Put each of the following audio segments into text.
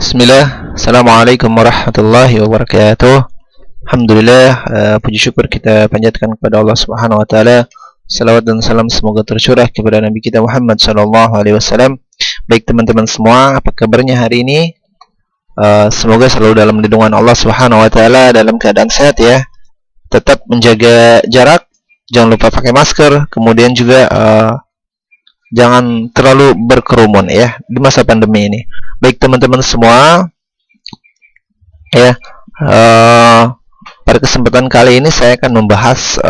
Bismillah, Assalamualaikum warahmatullahi wabarakatuh. Alhamdulillah, puji syukur kita panjatkan kepada Allah Subhanahu wa taala. Salawat dan salam semoga tercurah kepada Nabi kita Muhammad sallallahu alaihi wasallam. Baik teman-teman semua, apa kabarnya hari ini? Semoga selalu dalam lindungan Allah Subhanahu wa taala, dalam keadaan sehat ya. Tetap menjaga jarak, jangan lupa pakai masker, kemudian juga jangan terlalu berkerumun ya di masa pandemi ini. Baik teman-teman semua, ya pada kesempatan kali ini saya akan membahas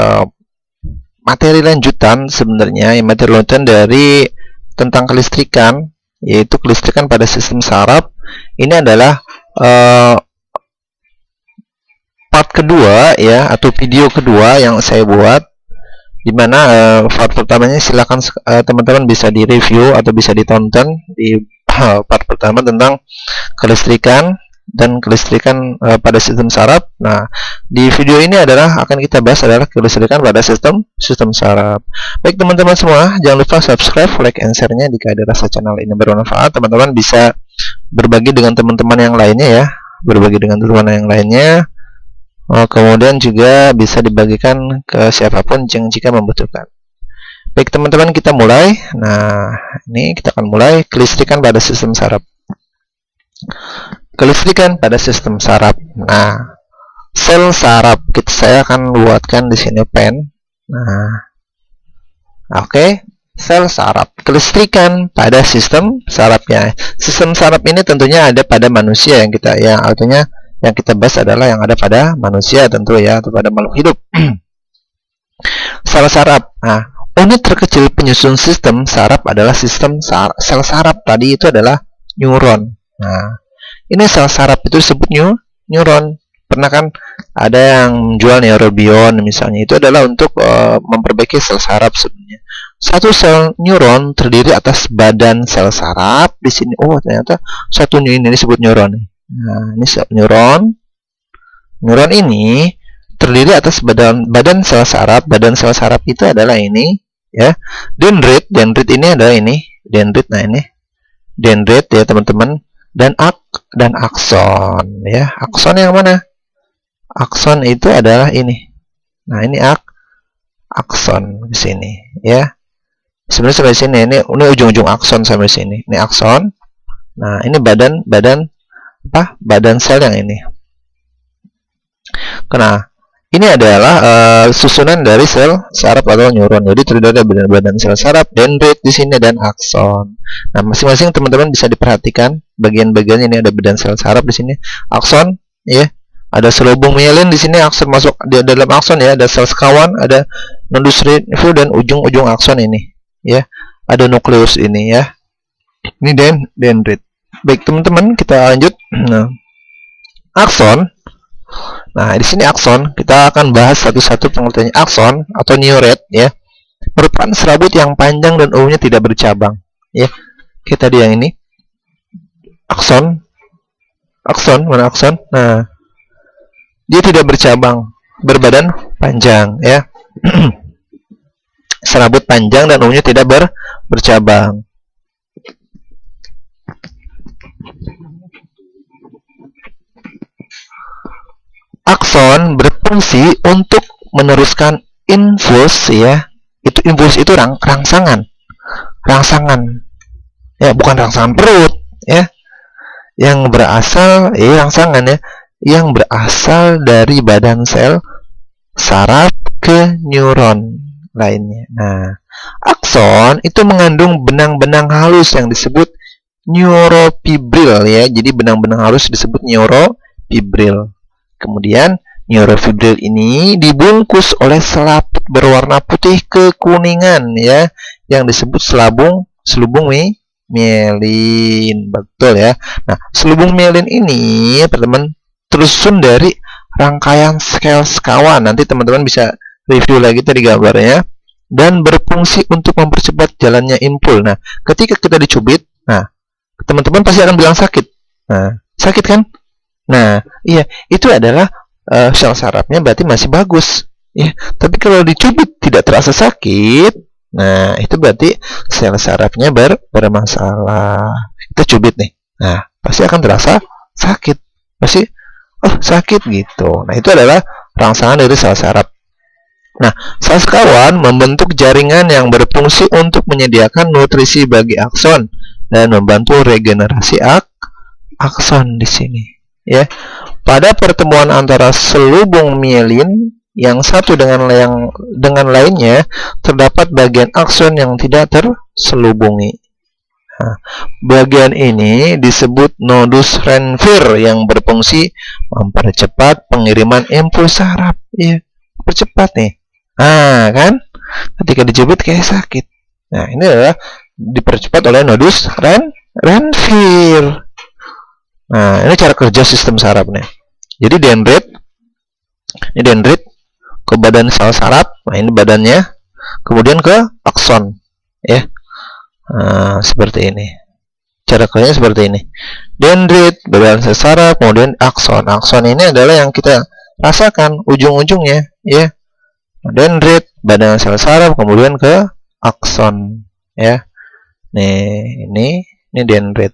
materi lanjutan sebenarnya, materi lanjutan dari tentang kelistrikan, yaitu kelistrikan pada sistem saraf. Ini adalah part kedua ya, atau video kedua yang saya buat, dimana part pertamanya silakan teman-teman bisa di-review atau bisa ditonton di part pertama tentang kelistrikan dan kelistrikan pada sistem saraf. Nah, di video ini akan kita bahas adalah kelistrikan pada sistem saraf. Baik teman-teman semua, jangan lupa subscribe, like, and share-nya jika ada rasa channel ini bermanfaat. Teman-teman bisa berbagi dengan teman-teman yang lainnya ya, kemudian juga bisa dibagikan ke siapapun yang jika membutuhkan. Baik teman-teman, kita mulai. Nah, ini kita akan mulai kelistrikan pada sistem saraf. Kelistrikan pada sistem saraf. Nah, sel saraf, saya akan buatkan di sini pen. Nah, oke, sel saraf. Kelistrikan pada sistem sarafnya. Sistem saraf ini tentunya ada pada manusia artinya yang kita bahas adalah yang ada pada manusia tentu ya, atau pada makhluk hidup. Sel saraf. Nah, unit terkecil penyusun sistem saraf adalah sel saraf tadi itu adalah neuron. Nah, ini sel saraf itu disebut neuron. Pernah kan ada yang jual neurobion misalnya, itu adalah untuk memperbaiki sel saraf sebenarnya. Satu sel neuron terdiri atas badan sel saraf. Di sini ternyata satu ini disebut neuron. Nah, ini neuron. Neuron ini terdiri atas badan sel saraf. Badan sel saraf itu adalah ini ya. Dendrit ini adalah ini. Dendrit, nah ini. Dendrit ya teman-teman. Dan akson ya. Akson yang mana? Akson itu adalah ini. Nah, ini akson di sini ya. Sebenarnya sampai sini ini ujung-ujung akson sampai sini. Ini akson. Nah, ini badan sel yang ini. Nah, ini adalah susunan dari sel saraf atau neuron. Jadi terdiri dari badan sel saraf, dendrit di sini, dan akson. Nah, masing-masing teman-teman bisa diperhatikan bagian-bagiannya. Ini ada badan sel saraf di sini, akson, ya. Ada selubung mielin di sini, akson masuk di dalam akson ya. Ada sel sekawan, ada nodus rifu, dan ujung-ujung akson ini, ya. Ada nukleus ini ya. Ini dendrit. Baik teman-teman, kita lanjut. Nah, akson. Nah, di sini akson, kita akan bahas satu-satu pengertiannya. Akson atau neuret ya, merupakan serabut yang panjang dan umumnya tidak bercabang ya. Kita tadi yang ini. Akson, mana akson? Nah, dia tidak bercabang, berbadan panjang ya. Serabut panjang dan umumnya tidak bercabang. Akson berfungsi untuk meneruskan impuls ya. Impuls itu rangsangan ya, bukan rangsangan perut ya, yang berasal rangsangan ya, yang berasal dari badan sel saraf ke neuron lainnya. Nah, akson itu mengandung benang-benang halus yang disebut neurofibril ya. Jadi benang-benang halus disebut neurofibril. Kemudian neurofibril ini dibungkus oleh selaput berwarna putih kekuningan ya, yang disebut selubung mielin. Betul ya. Nah, selubung mielin ini teman-teman tersusun dari rangkaian sel sekawan. Nanti teman-teman bisa review lagi tadi gambarnya. Dan berfungsi untuk mempercepat jalannya impul. Nah, ketika kita dicubit, nah, teman-teman pasti akan bilang sakit. Nah, sakit kan? Nah, iya, itu adalah sel sarafnya berarti masih bagus ya. Tapi kalau dicubit tidak terasa sakit, nah itu berarti sel sarafnya bermasalah. Kita cubit nih. Nah, pasti akan terasa sakit. Pasti sakit gitu. Nah, itu adalah rangsangan dari sel saraf. Nah, sel sekawan membentuk jaringan yang berfungsi untuk menyediakan nutrisi bagi akson dan membantu regenerasi akson di sini. Ya, pada pertemuan antara selubung mielin yang satu dengan lainnya terdapat bagian akson yang tidak terselubungi. Nah, bagian ini disebut nodus Ranvier yang berfungsi mempercepat pengiriman impuls saraf. Ya, percepat nih. Nah, kan? Ketika dicubit kayak sakit. Nah, ini adalah dipercepat oleh nodus Ranvier. Nah, ini cara kerja sistem saraf nih. Jadi dendrit, ini dendrit ke badan sel saraf. Nah, ini badannya. Kemudian ke akson, ya. Nah, seperti ini. Cara kerjanya seperti ini. Dendrit, badan sel saraf, kemudian akson. Akson ini adalah yang kita rasakan ujung-ujungnya, ya. Dendrit, badan sel saraf, kemudian ke akson, ya. Nih, ini dendrit.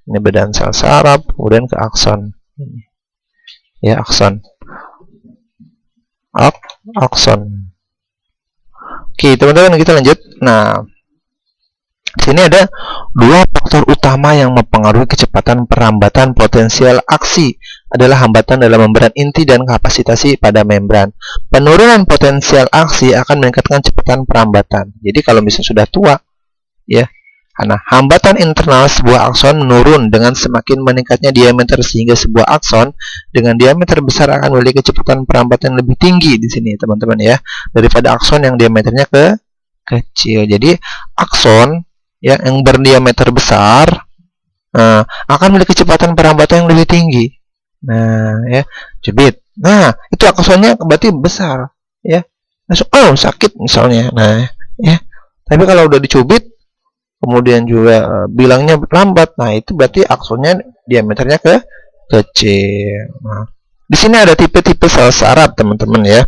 Ini badan sel saraf, kemudian ke akson. Ya, akson. Akson. Oke, teman-teman, kita lanjut. Nah, di sini ada dua faktor utama yang mempengaruhi kecepatan perambatan potensial aksi adalah hambatan dalam membran inti dan kapasitasi pada membran. Penurunan potensial aksi akan meningkatkan kecepatan perambatan. Jadi kalau misalnya sudah tua, ya, karena hambatan internal sebuah akson menurun dengan semakin meningkatnya diameter, sehingga sebuah akson dengan diameter besar akan memiliki kecepatan perambatan lebih tinggi di sini, teman-teman, ya, daripada akson yang diameternya kecil. Jadi akson, ya, yang berdiameter besar akan memiliki kecepatan perambatan yang lebih tinggi. Nah, ya, cubit. Nah, itu aksonnya berarti besar, ya. Langsung sakit misalnya. Nah, ya. Tapi kalau udah dicubit kemudian juga bilangnya lambat, nah itu berarti aksonnya diameternya kecil. Nah, di sini ada tipe-tipe sel saraf, teman-teman, ya.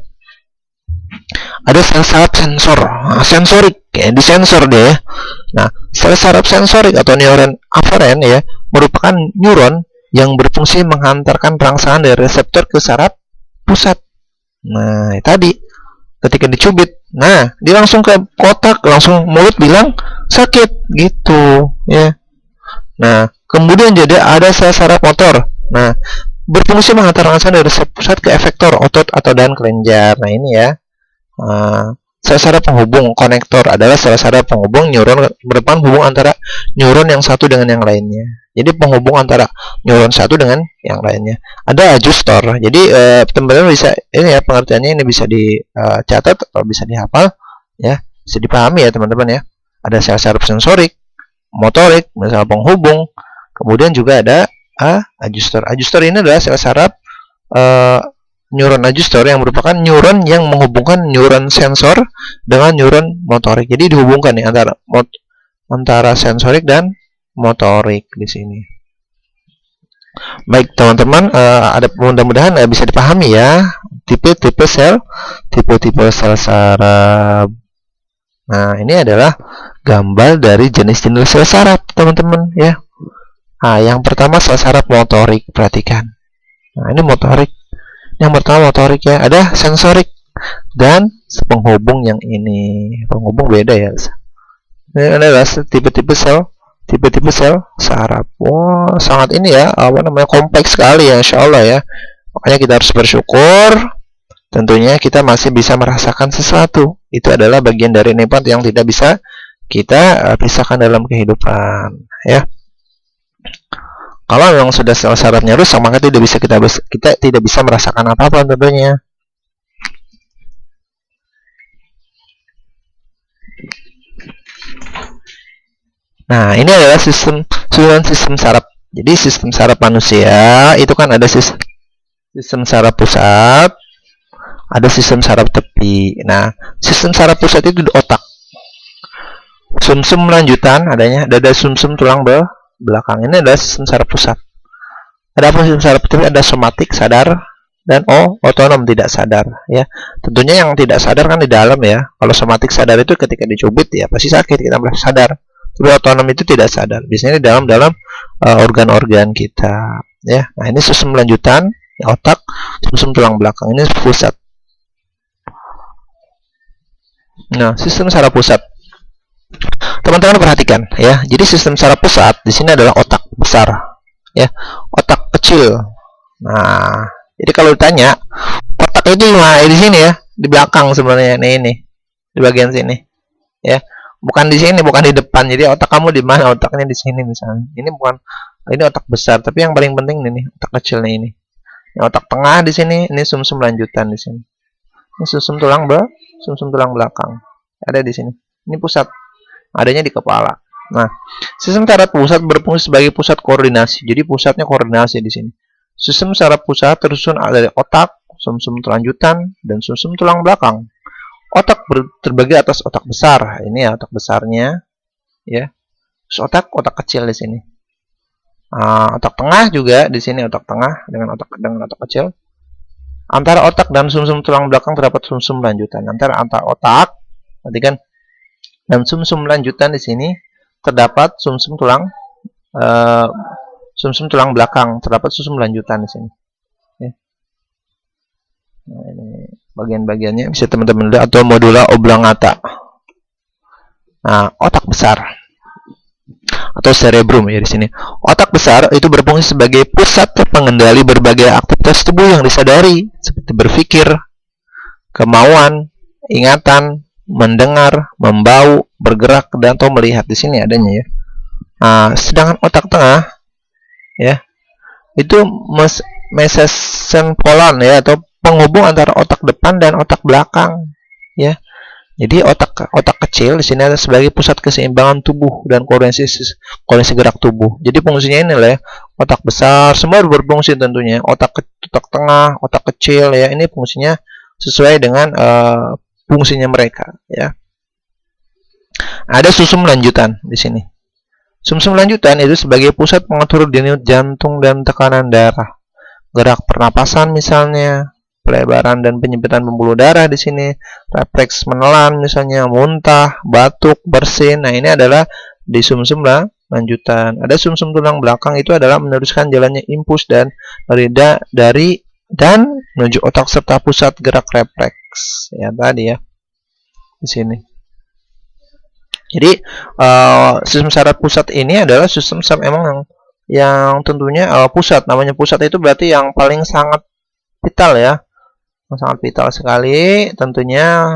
Ada sel saraf sensor, sensorik, ya, disensor dia. Nah, sel saraf sensorik atau neuron aferen, ya, merupakan neuron yang berfungsi menghantarkan rangsangan dari reseptor ke saraf pusat. Nah, tadi ketika dicubit, nah, dia langsung ke kotak, langsung mulut bilang sakit gitu, ya. Nah, kemudian jadi ada sel saraf motor. Nah, berfungsi menghantar rangsangan dari reseptor pusat ke efektor otot atau dan kelenjar. Nah, ini ya. Sel saraf penghubung konektor adalah sel saraf penghubung neuron, merupakan hubung antara neuron yang satu dengan yang lainnya. Jadi penghubung antara neuron satu dengan yang lainnya. Ada adjustor. Jadi teman-teman bisa ini ya, pengertiannya ini bisa dicatat atau bisa dihafal, ya, bisa dipahami ya, teman-teman, ya. Ada sel saraf sensorik, motorik, misalnya penghubung. Kemudian juga ada adjustor. Adjustor ini adalah sel saraf neuron adjustor yang merupakan neuron yang menghubungkan neuron sensor dengan neuron motorik. Jadi dihubungkan nih antara sensorik dan motorik di sini. Baik, teman-teman, ada mudah-mudahan bisa dipahami ya tipe-tipe sel saraf. Nah, ini adalah gambar dari jenis-jenis sel saraf, teman-teman, ya. Nah, yang pertama sel saraf motorik, perhatikan. Nah, ini motorik. Yang pertama motorik, ya, ada sensorik dan penghubung yang ini. Penghubung beda ya. Ini adalah tipe-tipe sel saraf. Wah, sangat ini ya, kompleks sekali ya, insya Allah ya. Makanya kita harus bersyukur. Tentunya kita masih bisa merasakan sesuatu. Itu adalah bagian dari nikmat yang tidak bisa kita pisahkan dalam kehidupan, ya. Kalau memang sudah sel sarafnya rusak, maka kita tidak bisa merasakan apa-apa tentunya. Nah, ini adalah sistem saraf. Jadi sistem saraf manusia itu kan ada sistem saraf pusat, ada sistem saraf tepi. Nah, sistem saraf pusat itu di otak. Sumsum lanjutan adanya, dada sumsum tulang belakang. Ini adalah sistem saraf pusat. Ada apa sistem saraf tepi? Ada somatik sadar dan otonom tidak sadar, ya. Tentunya yang tidak sadar kan di dalam ya. Kalau somatik sadar itu ketika dicubit ya pasti sakit, kita merasa sadar. Tapi otonom itu tidak sadar. Biasanya di dalam organ-organ kita, ya. Nah, ini sistem lanjutan, ya, otak, sumsum tulang belakang. Ini pusat. Nah, sistem saraf pusat. Teman-teman perhatikan, ya. Jadi sistem saraf pusat di sini adalah otak besar, ya. Otak kecil. Nah, jadi kalau ditanya, otak itu di sini ya, di belakang sebenarnya. Ini di bagian sini, ya. Bukan di sini, bukan di depan. Jadi otak kamu di mana? Otaknya di sini misalnya. Ini bukan, ini otak besar, tapi yang paling penting ini otak kecilnya ini. Yang otak tengah di sini, ini sumsum lanjutan di sini. Ini sumsum tulang belakang. Ada di sini. Ini pusat. Adanya di kepala. Nah, sistem saraf pusat berfungsi sebagai pusat koordinasi. Jadi pusatnya koordinasi di sini. Sistem saraf pusat tersusun dari otak, sumsum lanjutan, dan sumsum tulang belakang. Otak terbagi atas otak besar. Ini ya otak besarnya, ya. Terus otak kecil di sini. Otak tengah juga di sini, otak tengah dengan otak kecil. Antara otak dan sumsum tulang belakang terdapat sumsum lanjutan. Antara otak, berarti kan, dan sumsum lanjutan di sini terdapat sumsum tulang belakang, terdapat sumsum lanjutan di sini. Ya. Nah, ini bagian-bagiannya bisa teman-teman lihat, atau modula oblongata. Nah, otak besar atau cerebrum ya di sini. Otak besar itu berfungsi sebagai pusat pengendali berbagai aktivitas tubuh yang disadari, seperti berpikir, kemauan, ingatan, mendengar, membau, bergerak, dan atau melihat. Di sini adanya ya. Sedangkan otak tengah ya itu mesencephalon ya, atau penghubung antara otak depan dan otak belakang ya. Jadi otak kecil di sini ada sebagai pusat keseimbangan tubuh dan koordinasi gerak tubuh. Jadi fungsinya ini lah ya, otak besar semua berfungsi tentunya. Otak tengah, otak kecil ya, ini fungsinya sesuai dengan fungsinya mereka ya. Ada sumsum lanjutan di sini. Sumsum lanjutan itu sebagai pusat pengatur denyut jantung dan tekanan darah, gerak pernapasan misalnya, pelebaran dan penyempitan pembuluh darah di sini, refleks menelan misalnya, muntah, batuk, bersin. Nah, ini adalah di sumsum lanjutan. Ada sumsum tulang belakang, itu adalah meneruskan jalannya impuls dan dari menuju otak serta pusat gerak refleks. Ya tadi ya. Di sini. Jadi sistem saraf pusat ini adalah sistem saraf emang yang tentunya pusat. Namanya pusat itu berarti yang paling sangat vital ya. Sangat vital sekali tentunya.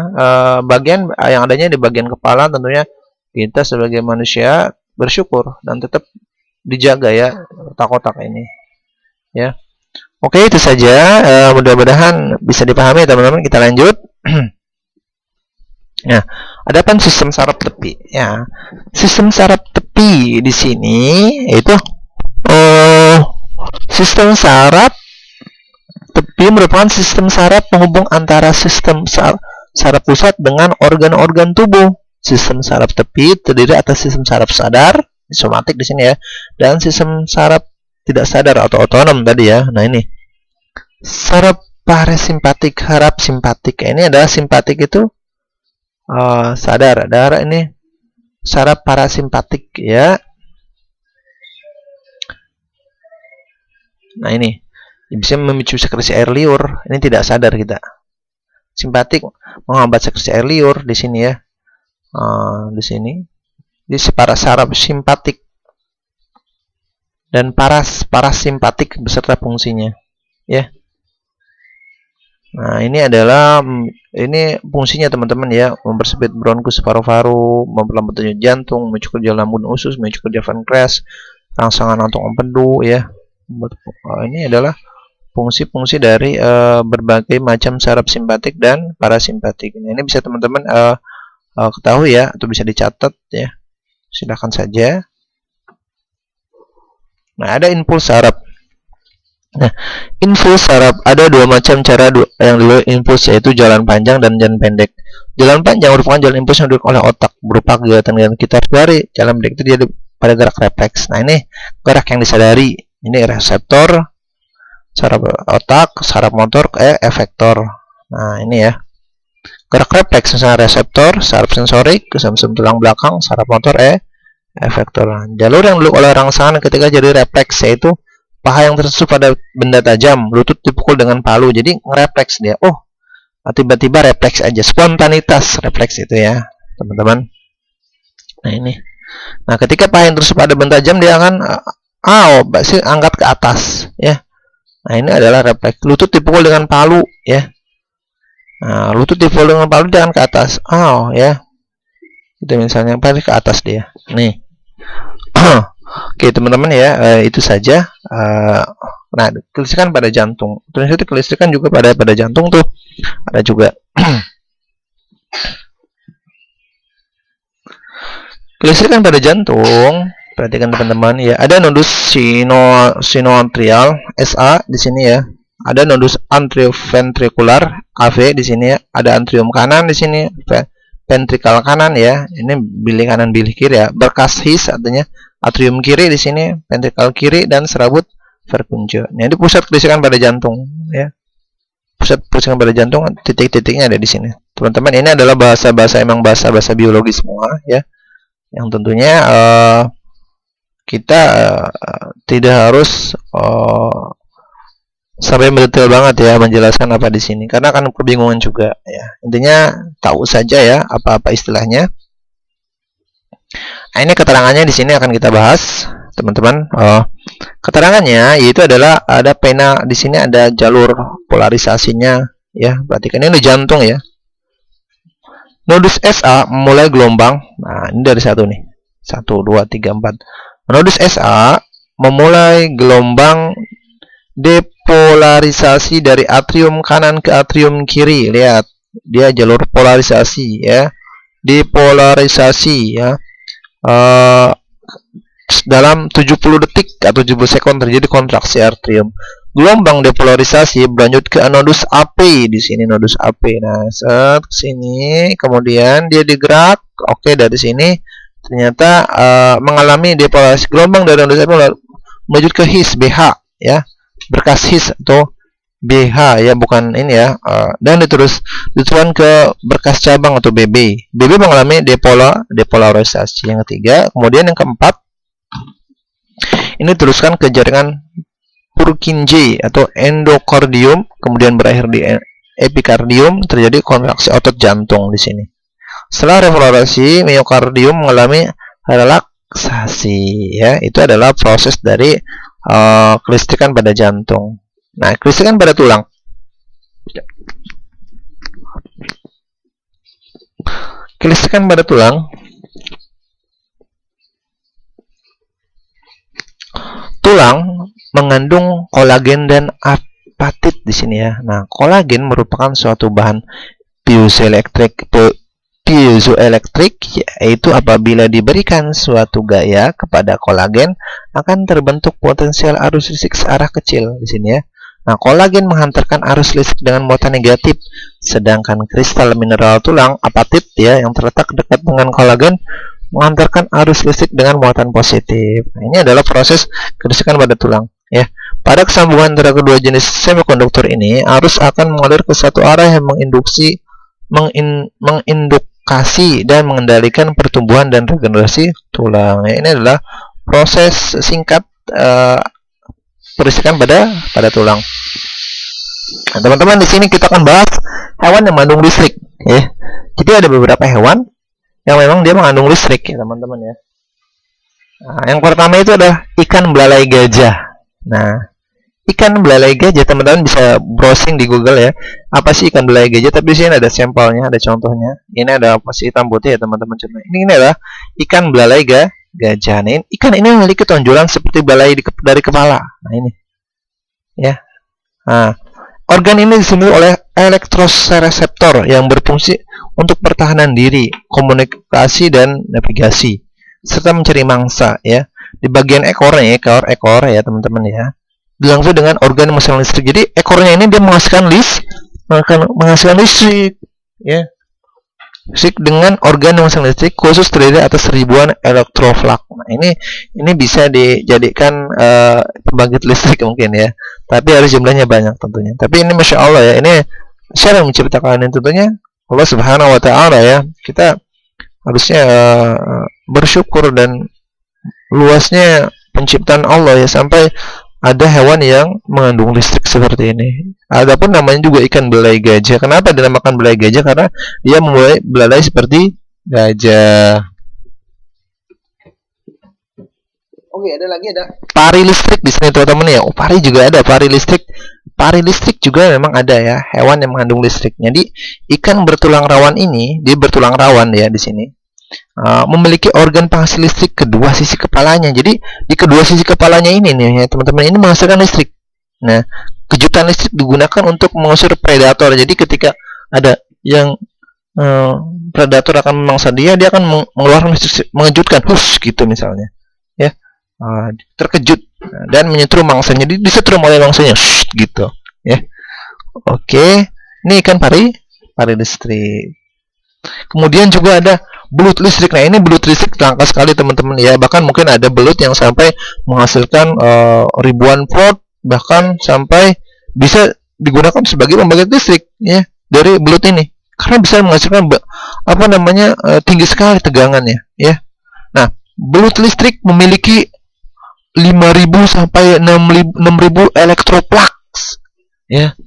Bagian yang adanya di bagian kepala, tentunya kita sebagai manusia bersyukur dan tetap dijaga ya otak-otak ini ya. Oke, itu saja, mudah-mudahan bisa dipahami teman-teman. Kita lanjut. Nah, adapun sistem saraf tepi ya. Sistem saraf tepi di sini itu sistem saraf tepi merupakan sistem saraf penghubung antara sistem saraf pusat dengan organ-organ tubuh. Sistem saraf tepi terdiri atas sistem saraf sadar, somatik di sini ya, dan sistem saraf tidak sadar atau otonom tadi ya. Nah, ini saraf parasimpatik, saraf simpatik. Ini adalah simpatik itu sadar. Darah ini saraf parasimpatik ya. Nah, ini bisa memicu sekresi air liur. Ini tidak sadar kita. Simpatik menghambat sekresi air liur di sini ya. Di sini. Di saraf simpatik dan parasimpatik beserta fungsinya ya. Nah, ini adalah fungsinya teman-teman ya, mempersempit bronkus paru-paru, memperlambat denyut jantung, memicu kerja lambung usus, memicu kerja pankreas, rangsangan jantung empedu ya. Ini adalah fungsi-fungsi dari berbagai macam saraf simpatik dan parasimpatik. Ini bisa teman-teman ketahui ya, atau bisa dicatat ya. Silahkan saja. Nah, ada impuls saraf. Nah, impuls saraf ada dua macam cara yang dulu impuls, yaitu jalan panjang dan jalan pendek. Jalan panjang merupakan jalan impuls yang didukung oleh otak berupa kegiatan kita sehari. Jalan pendek itu dia pada gerak refleks. Nah, ini gerak yang disadari. Ini reseptor saraf otak, saraf motor, efektor. Nah, ini ya. Gerak refleks misalnya reseptor, saraf sensorik, sumsum tulang belakang, saraf motor, efek tulang. Jalur yang dulu oleh rangsangan ketika jadi refleks, yaitu paha yang tertusuk pada benda tajam, lutut dipukul dengan palu. Jadi ngerefleks dia. Oh, tiba-tiba refleks aja, spontanitas refleks itu ya, teman-teman. Nah ini. Nah, ketika paha yang tertusuk pada benda tajam, dia akan angkat ke atas ya. Nah, ini adalah refleks. Lutut dipukul dengan palu ya. Nah, lutut dipukul dengan palu, dia akan ke atas. Ya. Itu misalnya paling ke atas dia. Nih. Oke, teman-teman ya, itu saja. Nah, kelistrikan pada jantung. Ternyata kelistrikan juga pada jantung tuh ada juga. Kelistrikan pada jantung, perhatikan teman-teman ya. Ada nodus sinoatrial SA di sini ya. Ada nodus anteroventricular AV di sini ya. Ada antrium kanan di sini, ventrikal kanan ya. Ini bilik kanan, bilik kiri ya. Berkas his artinya atrium kiri di sini, ventrikal kiri, dan serabut Purkinje. Nah, ini pusat kelistrikan pada jantung ya. Pusat kelistrikan pada jantung, titik-titiknya ada di sini. Teman-teman, ini adalah bahasa-bahasa biologi semua ya. Yang tentunya kita tidak harus sampai mendetail banget ya menjelaskan apa di sini, karena akan kebingungan juga ya. Intinya tahu saja ya apa-apa istilahnya. Nah, ini keterangannya di sini akan kita bahas, teman-teman. Keterangannya yaitu adalah ada pena di sini, ada jalur polarisasinya ya. Perhatikan ini jantung ya. Nodus SA memulai gelombang. Nah, ini dari satu nih. 1 2 3 4. Nodus SA memulai gelombang depolarisasi dari atrium kanan ke atrium kiri. Lihat, dia jalur polarisasi ya. Depolarisasi ya. Dalam 70 detik atau 70 sekon terjadi kontraksi atrium. Gelombang depolarisasi berlanjut ke nodus AP di sini, nodus AP. Nah, set ke sini, kemudian dia digerak. Oke, dari sini ternyata mengalami depolarisasi gelombang dari nodus AP menuju ke his BH ya. Berkas his atau BH ya, bukan ini ya. Dan diteruskan ke berkas cabang atau BB. BB mengalami depolarisasi yang ketiga. Kemudian yang keempat, ini teruskan ke jaringan Purkinje atau endokardium, kemudian berakhir di epikardium, terjadi kontraksi otot jantung di sini. Setelah repolarisasi, miokardium mengalami relaksasi ya. Itu adalah proses dari kelistrikan pada jantung. Nah, kelistrikan pada tulang. Kelistrikan pada tulang. Tulang mengandung kolagen dan apatit di sini ya. Nah, kolagen merupakan suatu bahan piezoelektrik, yaitu apabila diberikan suatu gaya kepada kolagen akan terbentuk potensial arus listrik searah kecil di sini ya. Nah, kolagen menghantarkan arus listrik dengan muatan negatif, sedangkan kristal mineral tulang apatit ya yang terletak dekat dengan kolagen menghantarkan arus listrik dengan muatan positif. Nah, ini adalah proses kelistrikan pada tulang ya. Pada kesambungan antara kedua jenis semikonduktor ini, arus akan mengalir ke satu arah yang mengindukasi dan mengendalikan pertumbuhan dan regenerasi tulang. Ya, ini adalah proses singkat kelistrikan pada tulang. Nah, teman-teman, di sini kita akan bahas hewan yang mengandung listrik ya. Jadi ada beberapa hewan yang memang dia mengandung listrik ya, teman-teman ya. Nah, yang pertama itu adalah ikan belalai gajah. Nah, ikan belalai gajah, teman-teman bisa browsing di Google ya. Apa sih ikan belalai gajah? Tapi di sini ada sampelnya, ada contohnya. Ini ada posisi hitam putih ya, teman-teman. Ini adalah ikan belalai gajah. Nah, ikan ini memiliki tonjolan seperti belalai dari kepala. Nah, ini ya. Nah, organ ini disebut oleh elektroreseptor yang berfungsi untuk pertahanan diri, komunikasi, dan navigasi, serta mencari mangsa ya. Di bagian ekornya, ekor ya, teman-teman ya, dilengkapi dengan organ menghasilkan listrik. Jadi ekornya ini dia menghasilkan listrik ya. Listrik dengan organ menghasilkan listrik khusus terdiri atas ribuan elektroflak. Nah, ini bisa dijadikan pembangkit listrik mungkin ya. Tapi harus jumlahnya banyak tentunya. Tapi ini Masya Allah ya, ini siapa yang menciptakan ini? Tentunya Allah Subhanahu wa Ta'ala ya. Kita harusnya bersyukur dan luasnya penciptaan Allah ya, sampai ada hewan yang mengandung listrik seperti ini. Adapun namanya juga ikan belai gajah. Kenapa dinamakan belai gajah? Karena dia memulai belalai seperti gajah. Oke, ada lagi, ada pari listrik di sini teman-teman ya. Oh, pari juga ada, pari listrik. Pari listrik juga memang ada ya, hewan yang mengandung listrik. Jadi ikan bertulang rawan ini, dia bertulang rawan ya di sini. Memiliki organ penghasil listrik kedua sisi kepalanya. Jadi di kedua sisi kepalanya ini nih ya, teman-teman, ini menghasilkan listrik. Nah, kejutan listrik digunakan untuk mengusir predator. Jadi ketika ada yang predator akan memangsa dia, dia akan mengeluarkan listrik mengejutkan, hush gitu misalnya. Ya. Terkejut dan menyetrum mangsanya. Jadi disetrum oleh mangsanya, shh, gitu ya. Oke, ini ikan pari listrik. Kemudian juga ada belut listrik. Nah, ini belut listrik langka sekali teman-teman ya. Bahkan mungkin ada belut yang sampai menghasilkan ribuan volt, bahkan sampai bisa digunakan sebagai pembangkit listrik ya dari belut ini. Karena bisa menghasilkan tinggi sekali tegangannya ya. Nah, belut listrik memiliki 5.000 sampai 6.000 elektroplux ya,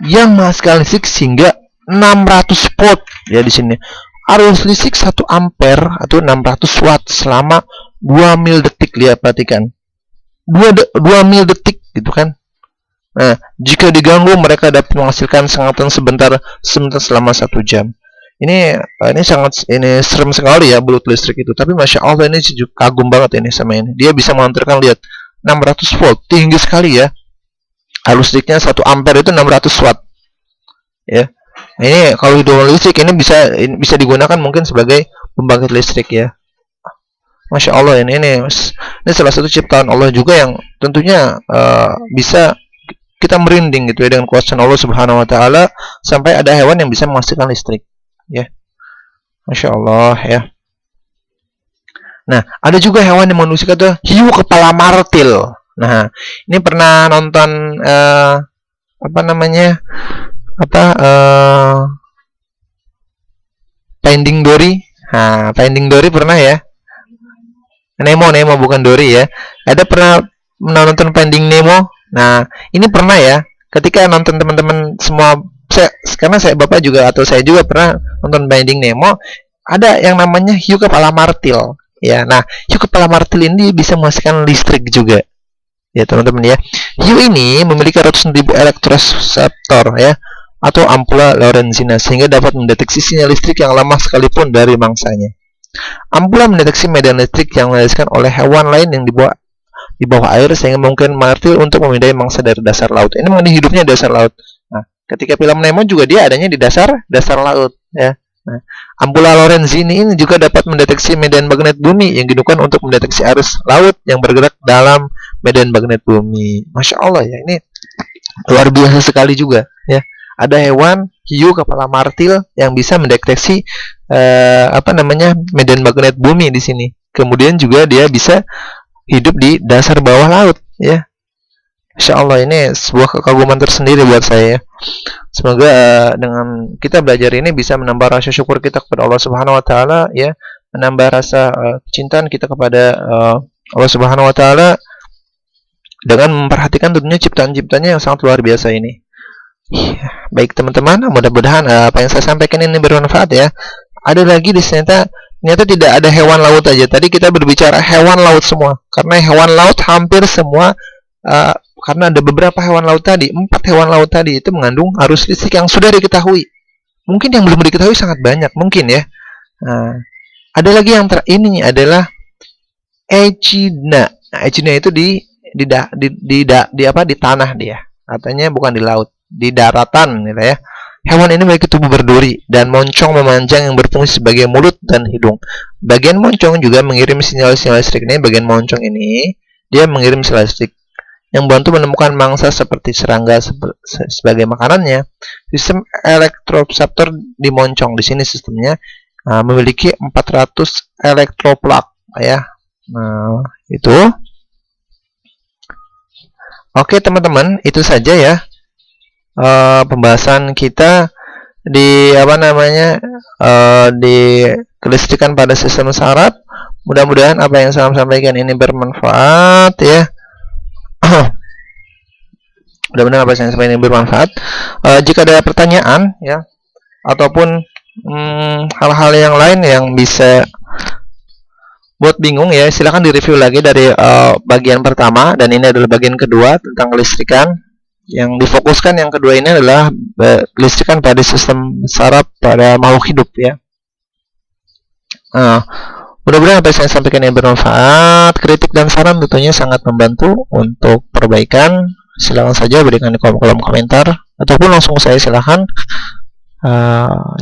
yang menghasilkan listrik hingga 600 volt ya di sini. Arus listrik 1 ampere atau 600 watt selama 2 mil detik. Lihat, perhatikan. 2 mil detik gitu kan. Nah, jika diganggu mereka dapat menghasilkan sengatan sebentar selama 1 jam. Ini serem sekali ya belut listrik itu. Tapi masya Allah, ini kagum banget ini sama ini. Dia bisa mengantarkan, lihat, 600 volt, tinggi sekali ya. Arus listriknya 1 ampere itu 600 watt. Ya. Ini kalau hidrolik listrik ini bisa digunakan mungkin sebagai pembangkit listrik ya. Masya Allah, ini salah satu ciptaan Allah juga yang tentunya bisa kita merinding gitu ya dengan kuasa Allah Subhanahu wa taala, sampai ada hewan yang bisa menghasilkan listrik. Ya, masya Allah ya. Nah, ada juga hewan yang manusia itu hiu kepala martil. Nah, ini pernah nonton Finding Dory. Nah, Finding Dory pernah ya? Nemo bukan Dory ya. Ada pernah nonton Finding Nemo? Nah, ini pernah ya. Ketika nonton teman-teman semua, karena bapak juga atau saya juga pernah nonton Finding Nemo, ada yang namanya hiu kepala martil ya. Nah, hiu kepala martil ini bisa menghasilkan listrik juga ya teman-teman ya. Hiu ini memiliki ratusan ribu elektroseptor ya, atau ampula Lorenzina, sehingga dapat mendeteksi sinyal listrik yang lemah sekalipun dari mangsanya. Ampula mendeteksi medan listrik yang dihasilkan oleh hewan lain yang di bawah air, sehingga mungkin martil untuk memindai mangsa dari dasar laut. Ini mengenai hidupnya di dasar laut. Nah, ketika film Nemo juga dia adanya di dasar laut ya. Nah, ampula Lorenzini ini juga dapat mendeteksi medan magnet bumi yang digunakan untuk mendeteksi arus laut yang bergerak dalam medan magnet bumi. Masya Allah ya, ini luar biasa sekali juga ya. Ada hewan hiu kepala martil yang bisa mendeteksi medan magnet bumi di sini. Kemudian juga dia bisa hidup di dasar bawah laut ya. Insya Allah, ini sebuah kekaguman tersendiri buat saya. Semoga dengan kita belajar ini bisa menambah rasa syukur kita kepada Allah Subhanahu wa taala ya, menambah rasa kecintaan kita kepada Allah Subhanahu wa taala dengan memperhatikan tentunya ciptaan-ciptaannya yang sangat luar biasa ini. Baik teman-teman, mudah-mudahan apa yang saya sampaikan ini bermanfaat ya. Ada lagi di sini ternyata tidak ada hewan laut aja. Tadi kita berbicara hewan laut semua, karena hewan laut hampir semua karena ada beberapa hewan laut tadi, 4 hewan laut tadi itu mengandung arus listrik yang sudah diketahui. Mungkin yang belum diketahui sangat banyak mungkin ya. Ada lagi yang ini adalah echidna. Nah, echidna itu di tanah dia. Katanya bukan di laut, di daratan gitu ya. Hewan ini memiliki tubuh berduri dan moncong memanjang yang berfungsi sebagai mulut dan hidung. Bagian moncong juga mengirim sinyal-sinyal listrik. Ini bagian moncong ini dia mengirim sinyal listrik yang membantu menemukan mangsa seperti serangga sebagai makanannya. Sistem elektroseptor di moncong di sini sistemnya memiliki 400 elektroplug ya. Nah, itu. Oke teman-teman, itu saja ya pembahasan kita di di kelistrikan pada sistem saraf. Mudah-mudahan apa yang saya sampaikan ini bermanfaat ya. Mudah-mudahan apa yang saya sampaikan ini bermanfaat. Jika ada pertanyaan ya ataupun hal-hal yang lain yang bisa buat bingung ya, silahkan direview lagi dari bagian pertama, dan ini adalah bagian kedua tentang kelistrikan. Yang difokuskan yang kedua ini adalah kelistrikan pada sistem saraf pada makhluk hidup ya. Mudah-mudahan apa yang saya sampaikan ini bermanfaat. Kritik dan saran tentunya sangat membantu untuk perbaikan. Silahkan saja berikan di kolom komentar ataupun langsung saya silahkan.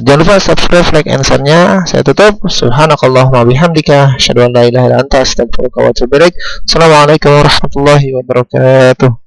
Jangan lupa subscribe, like, and share-nya. Saya tutup. Subhanakallahumma bihamdika, asyhadu an la ilaha illa anta, astaghfiruka wa atubu ilaik. Assalamualaikum warahmatullahi wabarakatuh.